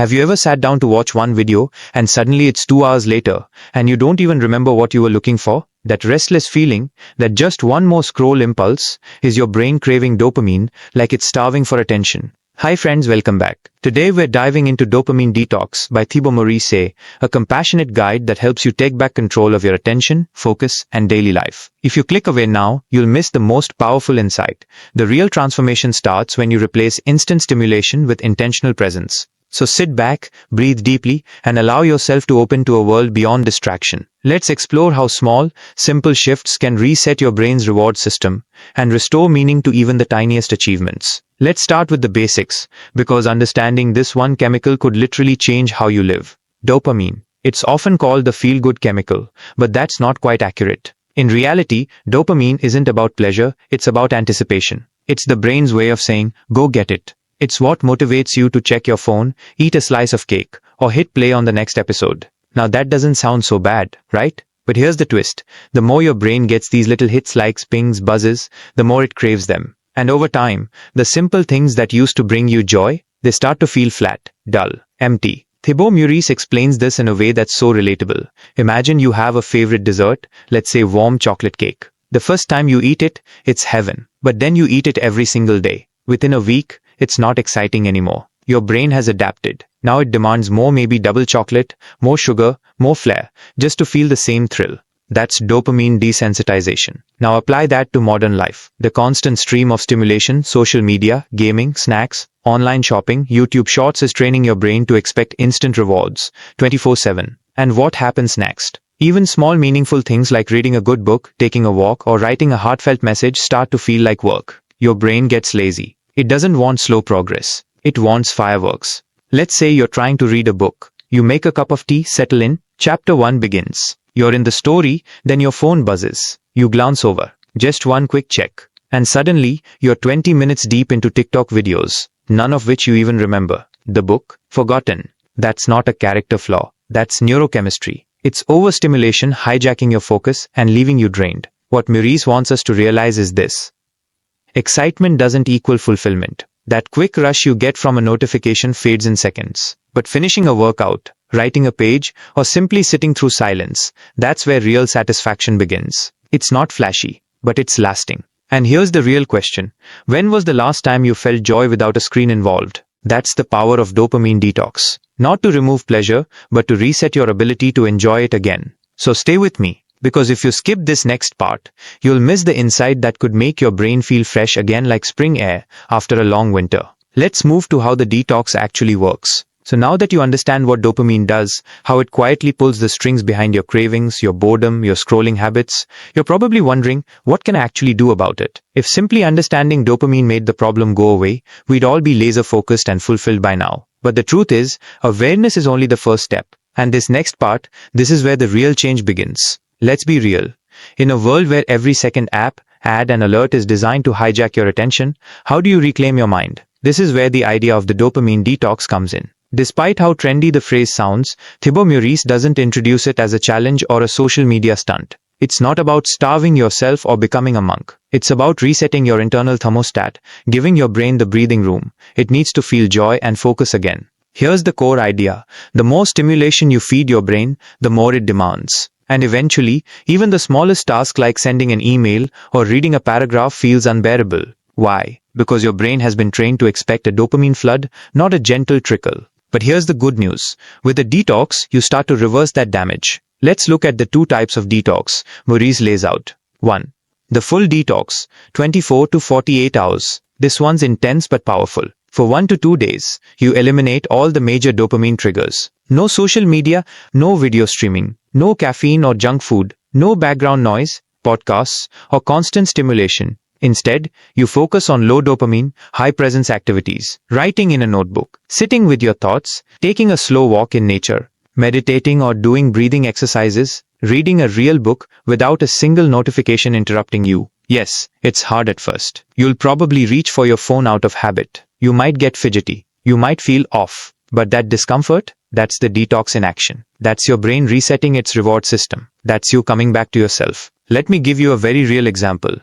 Have you ever sat down to watch one video and suddenly it's 2 hours later and you don't even remember what you were looking for? That restless feeling, that just one more scroll impulse, is your brain craving dopamine like it's starving for attention. Hi friends, welcome back. Today we're diving into Dopamine Detox by Thibaut Meurisse, a compassionate guide that helps you take back control of your attention, focus, and daily life. If you click away now, you'll miss the most powerful insight. The real transformation starts when you replace instant stimulation with intentional presence. So sit back, breathe deeply, and allow yourself to open to a world beyond distraction. Let's explore how small, simple shifts can reset your brain's reward system and restore meaning to even the tiniest achievements. Let's start with the basics, because understanding this one chemical could literally change how you live. Dopamine. It's often called the feel-good chemical, but that's not quite accurate. In reality, dopamine isn't about pleasure, it's about anticipation. It's the brain's way of saying, go get it. It's what motivates you to check your phone, eat a slice of cake, or hit play on the next episode. Now that doesn't sound so bad, right? But here's the twist. The more your brain gets these little hits, likes, pings, buzzes, the more it craves them. And over time, the simple things that used to bring you joy, they start to feel flat, dull, empty. Thibaut Meurisse explains this in a way that's so relatable. Imagine you have a favorite dessert, let's say warm chocolate cake. The first time you eat it, it's heaven. But then you eat it every single day. Within a week, it's not exciting anymore. Your brain has adapted. Now it demands more, maybe double chocolate, more sugar, more flair, just to feel the same thrill. That's dopamine desensitization. Now apply that to modern life. The constant stream of stimulation, social media, gaming, snacks, online shopping, YouTube Shorts is training your brain to expect instant rewards, 24/7. And what happens next? Even small meaningful things like reading a good book, taking a walk, or writing a heartfelt message start to feel like work. Your brain gets lazy. It doesn't want slow progress. It wants fireworks. Let's say you're trying to read a book. You make a cup of tea, settle in, chapter 1 begins. You're in the story, then your phone buzzes. You glance over. Just one quick check. And suddenly, you're 20 minutes deep into TikTok videos, none of which you even remember. The book? Forgotten. That's not a character flaw. That's neurochemistry. It's overstimulation hijacking your focus and leaving you drained. What Meurisse wants us to realize is this. Excitement doesn't equal fulfillment. That quick rush you get from a notification fades in seconds. But finishing a workout, writing a page, or simply sitting through silence, that's where real satisfaction begins. It's not flashy, but it's lasting. And here's the real question. When was the last time you felt joy without a screen involved? That's the power of dopamine detox. Not to remove pleasure, but to reset your ability to enjoy it again. So stay with me. Because if you skip this next part, you'll miss the insight that could make your brain feel fresh again like spring air after a long winter. Let's move to how the detox actually works. So now that you understand what dopamine does, how it quietly pulls the strings behind your cravings, your boredom, your scrolling habits, you're probably wondering, what can I actually do about it? If simply understanding dopamine made the problem go away, we'd all be laser focused and fulfilled by now. But the truth is, awareness is only the first step. And this next part, this is where the real change begins. Let's be real. In a world where every second app, ad, and alert is designed to hijack your attention, how do you reclaim your mind? This is where the idea of the dopamine detox comes in. Despite how trendy the phrase sounds, Thibaut Meurisse doesn't introduce it as a challenge or a social media stunt. It's not about starving yourself or becoming a monk. It's about resetting your internal thermostat, giving your brain the breathing room. It needs to feel joy and focus again. Here's the core idea. The more stimulation you feed your brain, the more it demands. And eventually, even the smallest task like sending an email or reading a paragraph feels unbearable. Why? Because your brain has been trained to expect a dopamine flood, not a gentle trickle. But here's the good news. With a detox, you start to reverse that damage. Let's look at the two types of detox Meurisse lays out. 1. The full detox, 24 to 48 hours. This one's intense but powerful. For 1 to 2 days, you eliminate all the major dopamine triggers. No social media, no video streaming, no caffeine or junk food, no background noise, podcasts, or constant stimulation. Instead, you focus on low dopamine, high presence activities, writing in a notebook, sitting with your thoughts, taking a slow walk in nature, meditating or doing breathing exercises, reading a real book without a single notification interrupting you. Yes, it's hard at first. You'll probably reach for your phone out of habit. You might get fidgety. You might feel off. But that discomfort, that's the detox in action. That's your brain resetting its reward system. That's you coming back to yourself. Let me give you a very real example.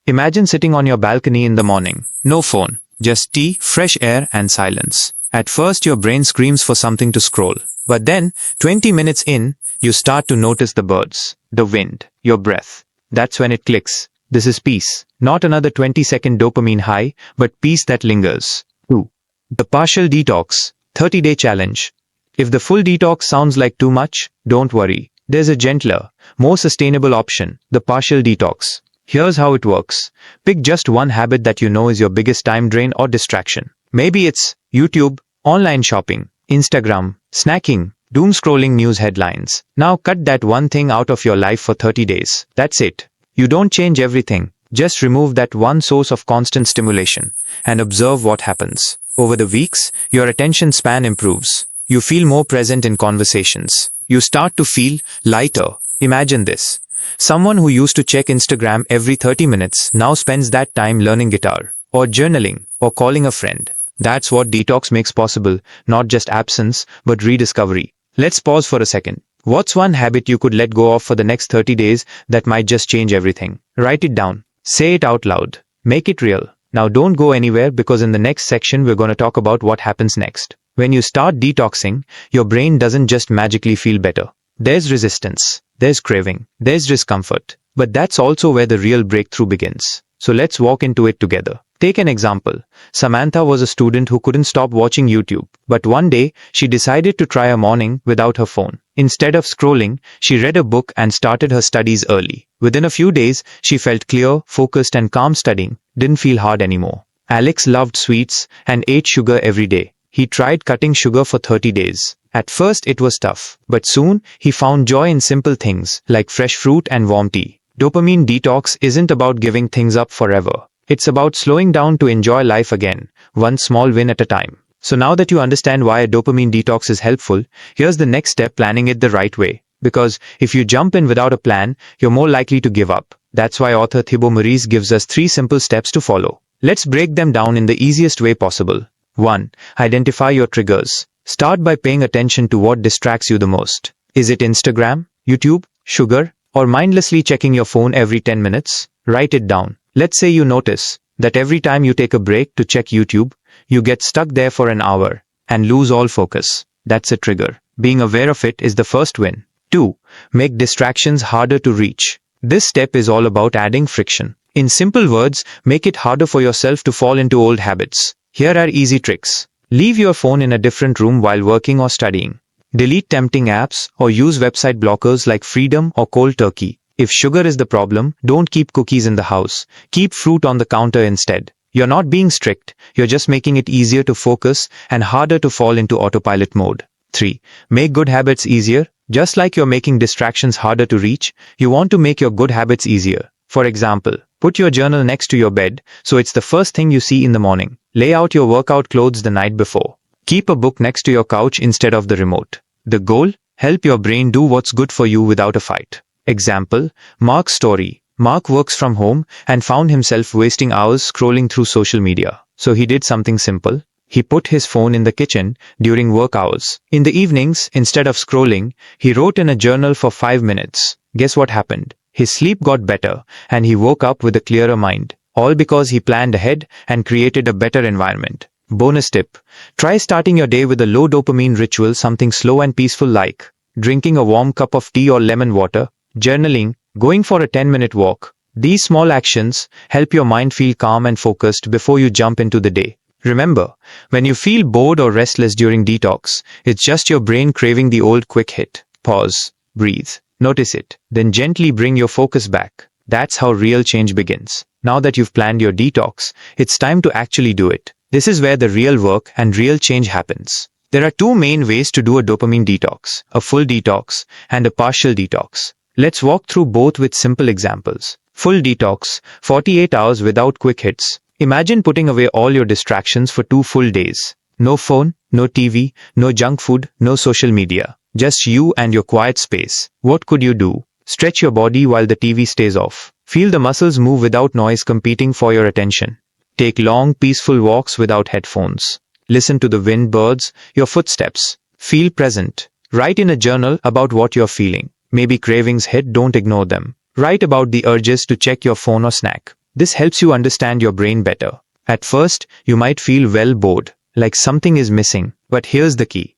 Imagine sitting on your balcony in the morning. No phone, just tea, fresh air, and silence. At first, your brain screams for something to scroll. But then, 20 minutes in, you start to notice the birds, the wind, your breath. That's when it clicks. This is peace. Not another 20-second dopamine high, but peace that lingers. 2. The partial detox, 30-day challenge. If the full detox sounds like too much, don't worry. There's a gentler, more sustainable option, the partial detox. Here's how it works. Pick just one habit that you know is your biggest time drain or distraction. Maybe it's YouTube, online shopping, Instagram, snacking, doom scrolling news headlines. Now cut that one thing out of your life for 30 days. That's it. You don't change everything. Just remove that one source of constant stimulation and observe what happens. Over the weeks, your attention span improves. You feel more present in conversations. You start to feel lighter. Imagine this. Someone who used to check Instagram every 30 minutes now spends that time learning guitar, or journaling, or calling a friend. That's what detox makes possible, not just absence, but rediscovery. Let's pause for a second. What's one habit you could let go of for the next 30 days that might just change everything? Write it down. Say it out loud. Make it real. Now don't go anywhere, because in the next section we're going to talk about what happens next. When you start detoxing, your brain doesn't just magically feel better. There's resistance, there's craving, there's discomfort. But that's also where the real breakthrough begins. So let's walk into it together. Take an example. Samantha was a student who couldn't stop watching YouTube. But one day, she decided to try a morning without her phone. Instead of scrolling, she read a book and started her studies early. Within a few days, she felt clear, focused and calm studying. Didn't feel hard anymore. Alex loved sweets and ate sugar every day. He tried cutting sugar for 30 days. At first it was tough, but soon he found joy in simple things like fresh fruit and warm tea. Dopamine detox isn't about giving things up forever. It's about slowing down to enjoy life again, one small win at a time. So now that you understand why a dopamine detox is helpful, here's the next step: planning it the right way. Because if you jump in without a plan, you're more likely to give up. That's why author Thibaut Meurisse gives us 3 simple steps to follow. Let's break them down in the easiest way possible. 1. Identify your triggers. Start by paying attention to what distracts you the most. Is it Instagram, YouTube, sugar, or mindlessly checking your phone every 10 minutes? Write it down. Let's say you notice that every time you take a break to check YouTube, you get stuck there for an hour and lose all focus. That's a trigger. Being aware of it is the first win. 2. Make distractions harder to reach. This step is all about adding friction. In simple words, make it harder for yourself to fall into old habits. Here are easy tricks. Leave your phone in a different room while working or studying. Delete tempting apps or use website blockers like Freedom or Cold Turkey. If sugar is the problem, don't keep cookies in the house. Keep fruit on the counter instead. You're not being strict, you're just making it easier to focus and harder to fall into autopilot mode. 3. Make good habits easier. Just like you're making distractions harder to reach, you want to make your good habits easier. For example, put your journal next to your bed so it's the first thing you see in the morning. Lay out your workout clothes the night before. Keep a book next to your couch instead of the remote. The goal? Help your brain do what's good for you without a fight. Example, Mark's story. Mark works from home and found himself wasting hours scrolling through social media. So he did something simple. He put his phone in the kitchen during work hours. In the evenings, instead of scrolling, he wrote in a journal for 5 minutes. Guess what happened? His sleep got better and he woke up with a clearer mind. All because he planned ahead and created a better environment. Bonus tip. Try starting your day with a low dopamine ritual, something slow and peaceful like drinking a warm cup of tea or lemon water, journaling, going for a 10-minute walk. These small actions help your mind feel calm and focused before you jump into the day. Remember, when you feel bored or restless during detox, it's just your brain craving the old quick hit. Pause, breathe, notice it, then gently bring your focus back. That's how real change begins. Now that you've planned your detox, it's time to actually do it. This is where the real work and real change happens. There are 2 main ways to do a dopamine detox, a full detox and a partial detox. Let's walk through both with simple examples. Full detox, 48 hours without quick hits. Imagine putting away all your distractions for 2 full days. No phone, no TV, no junk food, no social media. Just you and your quiet space. What could you do? Stretch your body while the TV stays off. Feel the muscles move without noise competing for your attention. Take long, peaceful walks without headphones. Listen to the wind, birds, your footsteps. Feel present. Write in a journal about what you're feeling. Maybe cravings hit, don't ignore them. Write about the urges to check your phone or snack. This helps you understand your brain better. At first, you might feel bored. like something is missing. But here's the key.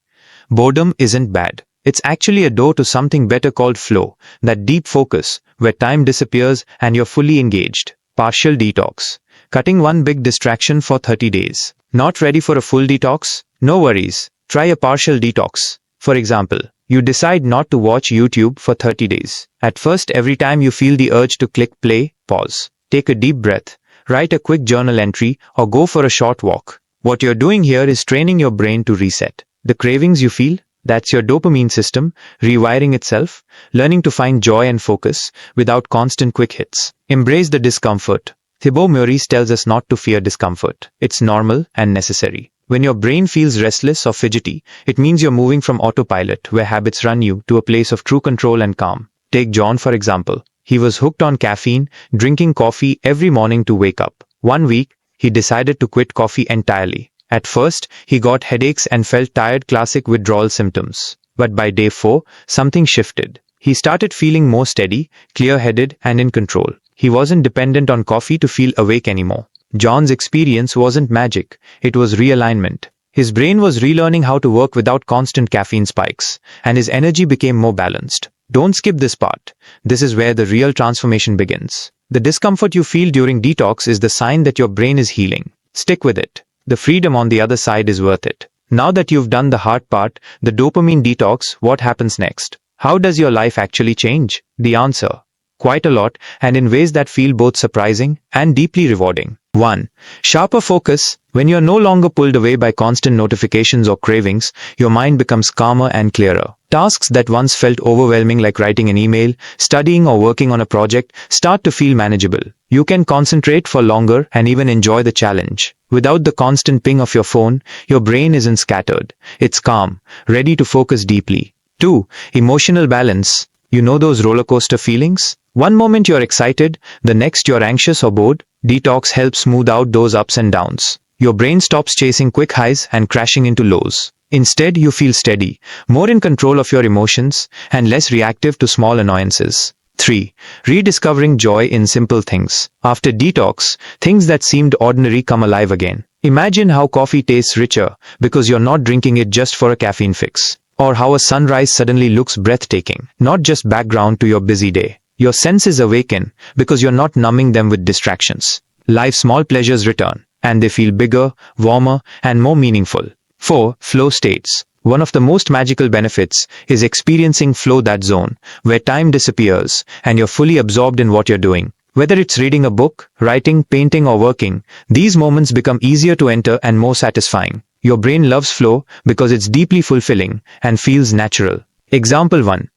Boredom isn't bad. It's actually a door to something better called flow, that deep focus, where time disappears and you're fully engaged. Partial detox. Cutting one big distraction for 30 days. Not ready for a full detox? No worries. Try a partial detox. For example, you decide not to watch YouTube for 30 days. At first, every time you feel the urge to click play, pause. Take a deep breath. Write a quick journal entry or go for a short walk. What you're doing here is training your brain to reset. The cravings you feel, that's your dopamine system rewiring itself, learning to find joy and focus without constant quick hits. Embrace the discomfort. Thibaut Meurisse tells us not to fear discomfort. It's normal and necessary. When your brain feels restless or fidgety, it means you're moving from autopilot, where habits run you, to a place of true control and calm. Take John, for example. He was hooked on caffeine, drinking coffee every morning to wake up. One week, he decided to quit coffee entirely. At first, he got headaches and felt tired, classic withdrawal symptoms. But by day 4, something shifted. He started feeling more steady, clear-headed, and in control. He wasn't dependent on coffee to feel awake anymore. John's experience wasn't magic, it was realignment. His brain was relearning how to work without constant caffeine spikes, and his energy became more balanced. Don't skip this part. This is where the real transformation begins. The discomfort you feel during detox is the sign that your brain is healing. Stick with it. The freedom on the other side is worth it. Now that you've done the hard part, the dopamine detox, what happens next? How does your life actually change? The answer: quite a lot, and in ways that feel both surprising and deeply rewarding. 1. Sharper focus. When you're no longer pulled away by constant notifications or cravings, your mind becomes calmer and clearer. Tasks that once felt overwhelming, like writing an email, studying, or working on a project, start to feel manageable. You can concentrate for longer and even enjoy the challenge. Without the constant ping of your phone, your brain isn't scattered. It's calm, ready to focus deeply. 2. Emotional balance. You know those roller coaster feelings? One moment you're excited, the next you're anxious or bored. Detox helps smooth out those ups and downs. Your brain stops chasing quick highs and crashing into lows. Instead, you feel steady, more in control of your emotions, and less reactive to small annoyances. 3. Rediscovering joy in simple things. After detox, things that seemed ordinary come alive again. Imagine how coffee tastes richer because you're not drinking it just for a caffeine fix. Or how a sunrise suddenly looks breathtaking, not just background to your busy day. Your senses awaken because you're not numbing them with distractions. Life's small pleasures return, and they feel bigger, warmer, and more meaningful. 4. Flow states. One of the most magical benefits is experiencing flow, that zone where time disappears and you're fully absorbed in what you're doing. Whether it's reading a book, writing, painting, or working, these moments become easier to enter and more satisfying. Your brain loves flow because it's deeply fulfilling and feels natural. Example 1.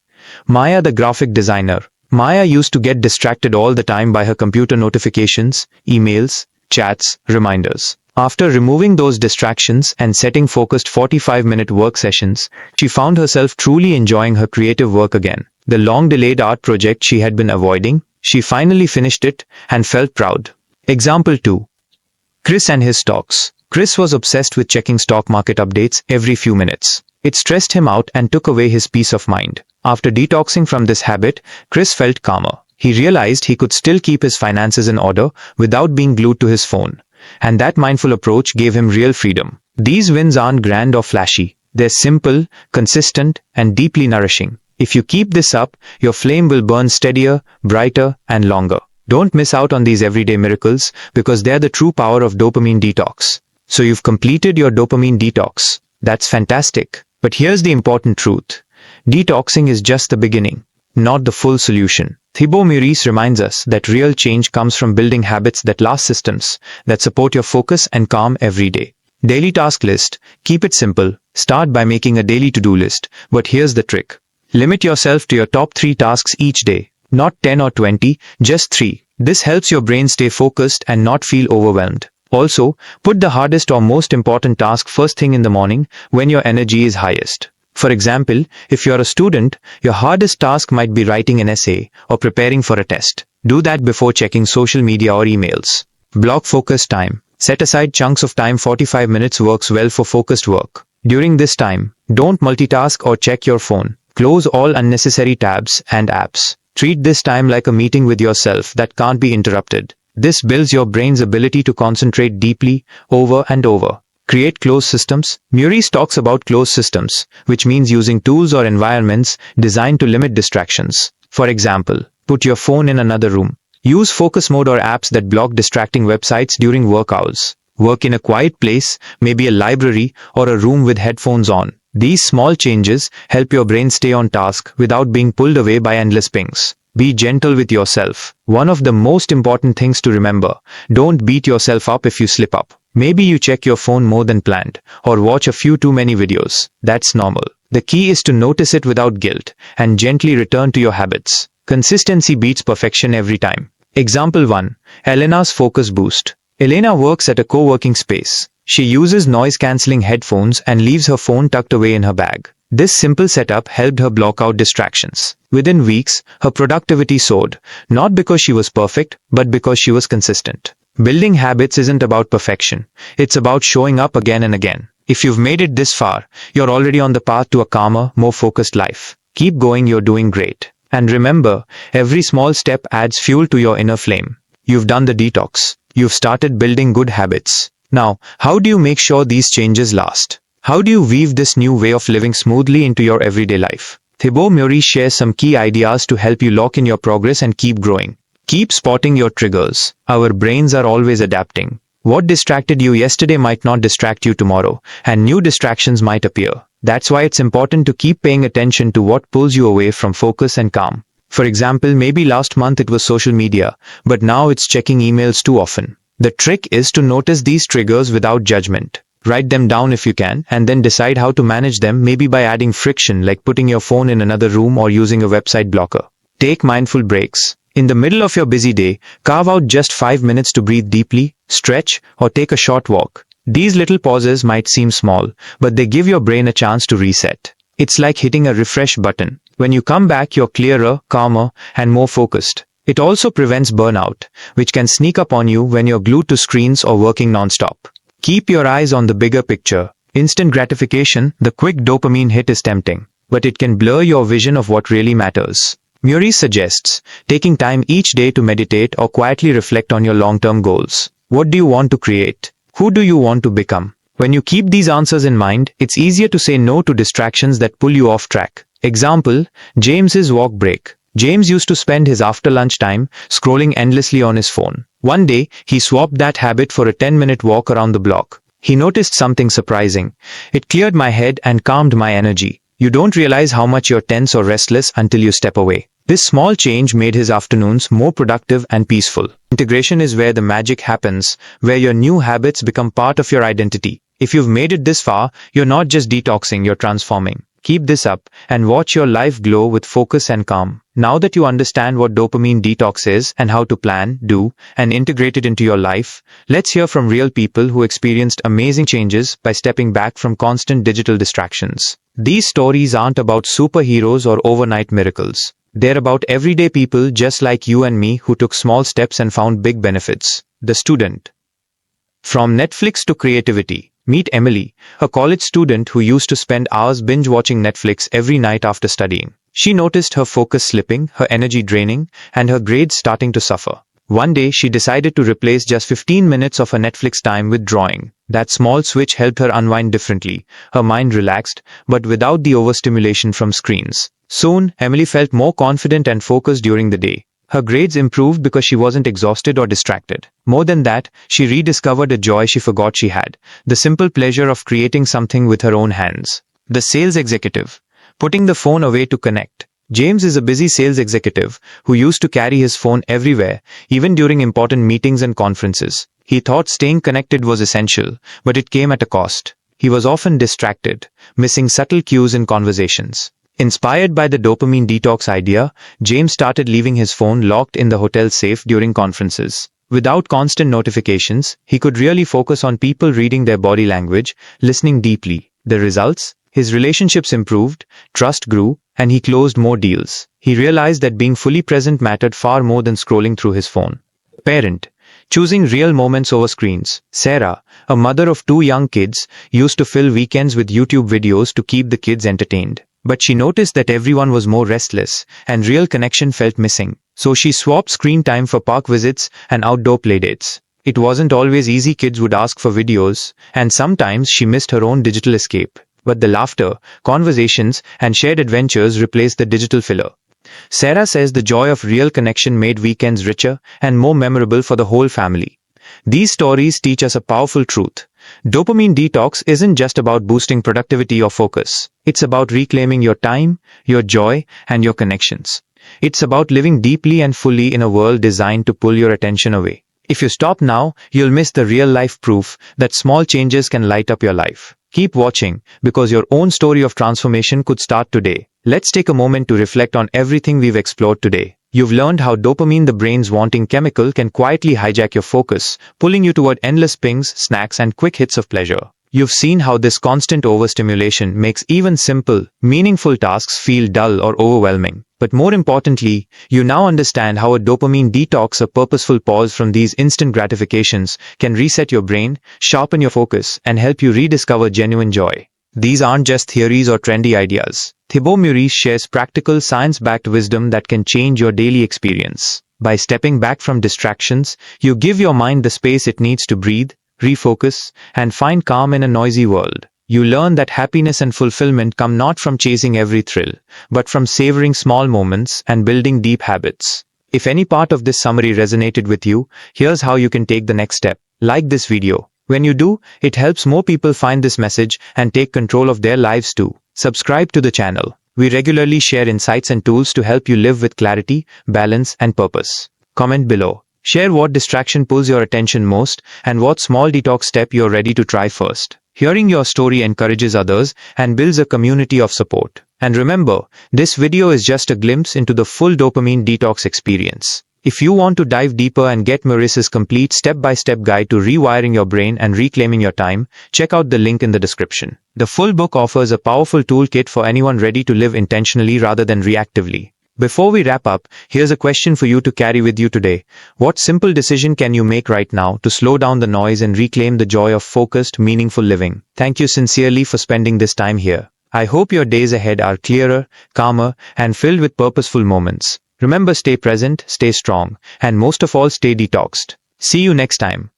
Maya, the graphic designer. Maya used to get distracted all the time by her computer notifications, emails, chats, reminders. After removing those distractions and setting focused 45-minute work sessions, she found herself truly enjoying her creative work again. The long-delayed art project she had been avoiding, she finally finished it and felt proud. Example 2. Chris and his stocks. Chris was obsessed with checking stock market updates every few minutes. It stressed him out and took away his peace of mind. After detoxing from this habit, Chris felt calmer. He realized he could still keep his finances in order without being glued to his phone. And that mindful approach gave him real freedom. These wins aren't grand or flashy. They're simple, consistent, and deeply nourishing. If you keep this up, your flame will burn steadier, brighter, and longer. Don't miss out on these everyday miracles, because they're the true power of dopamine detox. So you've completed your dopamine detox. That's fantastic. But here's the important truth. Detoxing is just the beginning, not the full solution. Thibaut Meurisse reminds us that real change comes from building habits that last, systems that support your focus and calm every day. Daily task list. Keep it simple. Start by making a daily to-do list. But here's the trick. Limit yourself to your top 3 tasks each day. Not 10 or 20, just 3. This helps your brain stay focused and not feel overwhelmed. Also, put the hardest or most important task first thing in the morning when your energy is highest. For example, if you're a student, your hardest task might be writing an essay or preparing for a test. Do that before checking social media or emails. Block focus time. Set aside chunks of time. 45 minutes works well for focused work. During this time, don't multitask or check your phone. Close all unnecessary tabs and apps. Treat this time like a meeting with yourself that can't be interrupted. This builds your brain's ability to concentrate deeply, over and over. Create closed systems. Meurisse talks about closed systems, which means using tools or environments designed to limit distractions. For example, put your phone in another room. Use focus mode or apps that block distracting websites during work hours. Work in a quiet place, maybe a library or a room with headphones on. These small changes help your brain stay on task without being pulled away by endless pings. Be gentle with yourself. One of the most important things to remember: don't beat yourself up if you slip up. Maybe you check your phone more than planned, or watch a few too many videos. That's normal. The key is to notice it without guilt, and gently return to your habits. Consistency beats perfection every time. Example 1. Elena's Focus Boost. Elena works at a co-working space. She uses noise-cancelling headphones and leaves her phone tucked away in her bag. This simple setup helped her block out distractions. Within weeks, her productivity soared, not because she was perfect, but because she was consistent. Building habits isn't about perfection. It's about showing up again and again. If you've made it this far, you're already on the path to a calmer, more focused life. Keep going, you're doing great. And remember, every small step adds fuel to your inner flame. You've done the detox. You've started building good habits. Now, how do you make sure these changes last? How do you weave this new way of living smoothly into your everyday life? Thibaut Meurisse shares some key ideas to help you lock in your progress and keep growing. Keep spotting your triggers. Our brains are always adapting. What distracted you yesterday might not distract you tomorrow, and new distractions might appear. That's why it's important to keep paying attention to what pulls you away from focus and calm. For example, maybe last month it was social media, but now it's checking emails too often. The trick is to notice these triggers without judgment. Write them down if you can, and then decide how to manage them, maybe by adding friction like putting your phone in another room or using a website blocker. Take mindful breaks. In the middle of your busy day, carve out just 5 minutes to breathe deeply, stretch, or take a short walk. These little pauses might seem small, but they give your brain a chance to reset. It's like hitting a refresh button. When you come back, you're clearer, calmer, and more focused. It also prevents burnout, which can sneak up on you when you're glued to screens or working non-stop. Keep your eyes on the bigger picture. Instant gratification, the quick dopamine hit, is tempting, but it can blur your vision of what really matters. Meurisse suggests taking time each day to meditate or quietly reflect on your long-term goals. What do you want to create? Who do you want to become? When you keep these answers in mind, it's easier to say no to distractions that pull you off track. Example, James's walk break. James used to spend his after-lunch time scrolling endlessly on his phone. One day, he swapped that habit for a 10-minute walk around the block. He noticed something surprising. It cleared my head and calmed my energy. You don't realize how much you're tense or restless until you step away. This small change made his afternoons more productive and peaceful. Integration is where the magic happens, where your new habits become part of your identity. If you've made it this far, you're not just detoxing, you're transforming. Keep this up and watch your life glow with focus and calm. Now that you understand what dopamine detox is and how to plan, do, and integrate it into your life, let's hear from real people who experienced amazing changes by stepping back from constant digital distractions. These stories aren't about superheroes or overnight miracles. They're about everyday people just like you and me who took small steps and found big benefits. The student. From Netflix to creativity. Meet Emily, a college student who used to spend hours binge-watching Netflix every night after studying. She noticed her focus slipping, her energy draining, and her grades starting to suffer. One day, she decided to replace just 15 minutes of her Netflix time with drawing. That small switch helped her unwind differently. Her mind relaxed, but without the overstimulation from screens. Soon, Emily felt more confident and focused during the day. Her grades improved because she wasn't exhausted or distracted. More than that, she rediscovered a joy she forgot she had, the simple pleasure of creating something with her own hands. The sales executive. Putting the phone away to connect. James is a busy sales executive who used to carry his phone everywhere, even during important meetings and conferences. He thought staying connected was essential, but it came at a cost. He was often distracted, missing subtle cues in conversations. Inspired by the dopamine detox idea, James started leaving his phone locked in the hotel safe during conferences. Without constant notifications, he could really focus on people, reading their body language, listening deeply. The results? His relationships improved, trust grew, and he closed more deals. He realized that being fully present mattered far more than scrolling through his phone. Parent. Choosing real moments over screens. Sarah, a mother of 2 young kids, used to fill weekends with YouTube videos to keep the kids entertained. But she noticed that everyone was more restless, and real connection felt missing. So she swapped screen time for park visits and outdoor playdates. It wasn't always easy. Kids would ask for videos, and sometimes she missed her own digital escape. But the laughter, conversations, and shared adventures replaced the digital filler. Sarah says the joy of real connection made weekends richer and more memorable for the whole family. These stories teach us a powerful truth. Dopamine detox isn't just about boosting productivity or focus. It's about reclaiming your time, your joy, and your connections. It's about living deeply and fully in a world designed to pull your attention away. If you stop now, you'll miss the real-life proof that small changes can light up your life. Keep watching, because your own story of transformation could start today. Let's take a moment to reflect on everything we've explored today. You've learned how dopamine, the brain's wanting chemical, can quietly hijack your focus, pulling you toward endless pings, snacks, and quick hits of pleasure. You've seen how this constant overstimulation makes even simple, meaningful tasks feel dull or overwhelming. But more importantly, you now understand how a dopamine detox, a purposeful pause from these instant gratifications, can reset your brain, sharpen your focus, and help you rediscover genuine joy. These aren't just theories or trendy ideas. Thibaut Meurisse shares practical, science-backed wisdom that can change your daily experience. By stepping back from distractions, you give your mind the space it needs to breathe, refocus, and find calm in a noisy world. You learn that happiness and fulfillment come not from chasing every thrill, but from savoring small moments and building deep habits. If any part of this summary resonated with you, here's how you can take the next step. Like this video. When you do, it helps more people find this message and take control of their lives too. Subscribe to the channel. We regularly share insights and tools to help you live with clarity, balance, and purpose. Comment below. Share what distraction pulls your attention most and what small detox step you're ready to try first. Hearing your story encourages others and builds a community of support. And remember, this video is just a glimpse into the full dopamine detox experience. If you want to dive deeper and get Meurisse's complete step-by-step guide to rewiring your brain and reclaiming your time, check out the link in the description. The full book offers a powerful toolkit for anyone ready to live intentionally rather than reactively. Before we wrap up, here's a question for you to carry with you today. What simple decision can you make right now to slow down the noise and reclaim the joy of focused, meaningful living? Thank you sincerely for spending this time here. I hope your days ahead are clearer, calmer, and filled with purposeful moments. Remember, stay present, stay strong, and most of all, stay detoxed. See you next time.